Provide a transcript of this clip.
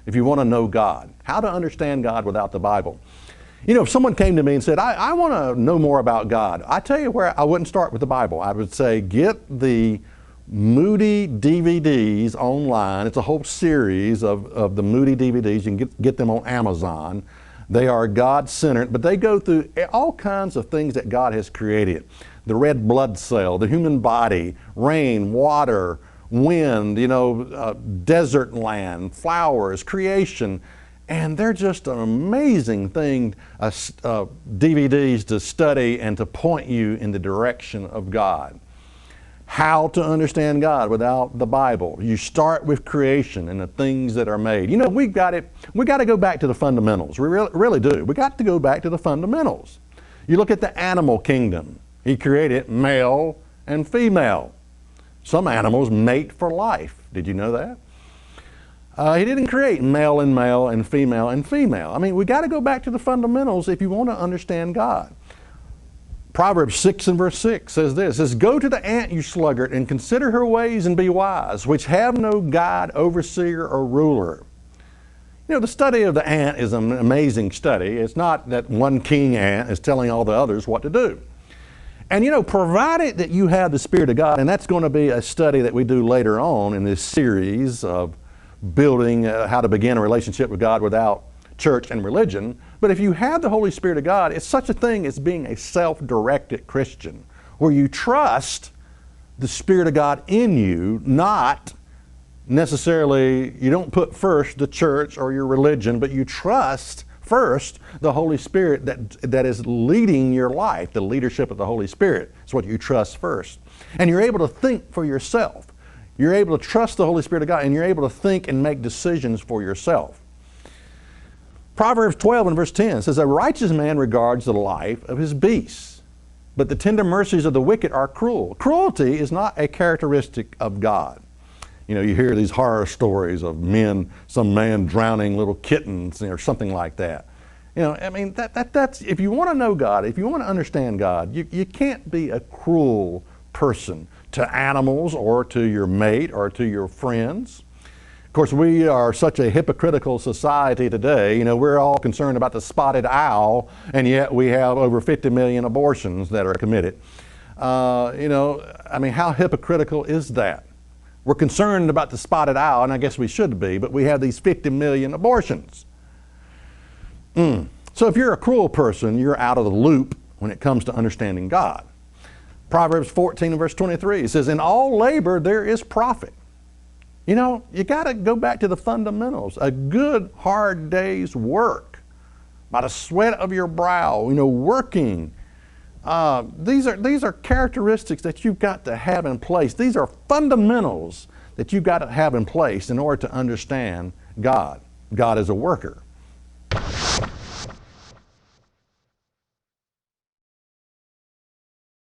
if you want to know God. How to understand God without the Bible. You know, if someone came to me and said, I want to know more about God, I tell you where I wouldn't start with the Bible. I would say, get the Moody DVDs online. It's a whole series of the Moody DVDs. You can get them on Amazon. They are God-centered, but they go through all kinds of things that God has created. The red blood cell, the human body, rain, water, wind, desert land, flowers, creation. And they're just an amazing thing, DVDs to study and to point you in the direction of God. How to understand God without the Bible. You start with creation and the things that are made. You know, we got to go back to the fundamentals. We really do. We got to go back to the fundamentals. You look at the animal kingdom. He created male and female. Some animals mate for life. Did you know that? He didn't create male and female and female. I mean, we got to go back to the fundamentals if you want to understand God. Proverbs 6 and verse 6 says this, it says, go to the ant, you sluggard, and consider her ways and be wise, which have no guide, overseer, or ruler. You know, the study of the ant is an amazing study. It's not that one king ant is telling all the others what to do. And you know, provided that you have the Spirit of God, and that's going to be a study that we do later on in this series of building how to begin a relationship with God without church and religion. But if you have the Holy Spirit of God, it's such a thing as being a self-directed Christian, where you trust the Spirit of God in you, not necessarily, you don't put first the church or your religion, but you trust first the Holy Spirit that is leading your life. The leadership of the Holy Spirit is what you trust first. And you're able to think for yourself. You're able to trust the Holy Spirit of God, and you're able to think and make decisions for yourself. Proverbs 12 and verse 10 says, a righteous man regards the life of his beasts, but the tender mercies of the wicked are cruel. Cruelty is not a characteristic of God. You know, you hear these horror stories of some man drowning little kittens or something like that. You know, I mean, that's, if you want to know God, if you want to understand God, you can't be a cruel person to animals or to your mate or to your friends. Of course, we are such a hypocritical society today. You know, we're all concerned about the spotted owl, and yet we have over 50 million abortions that are committed. You know, I mean, how hypocritical is that? We're concerned about the spotted owl, and I guess we should be, but we have these 50 million abortions. So if you're a cruel person, you're out of the loop when it comes to understanding God. Proverbs 14 and verse 23 says, in all labor there is profit. You know, you got to go back to the fundamentals. A good, hard day's work by the sweat of your brow, you know, working. These are characteristics that you've got to have in place. These are fundamentals that you've got to have in place in order to understand God. God is a worker.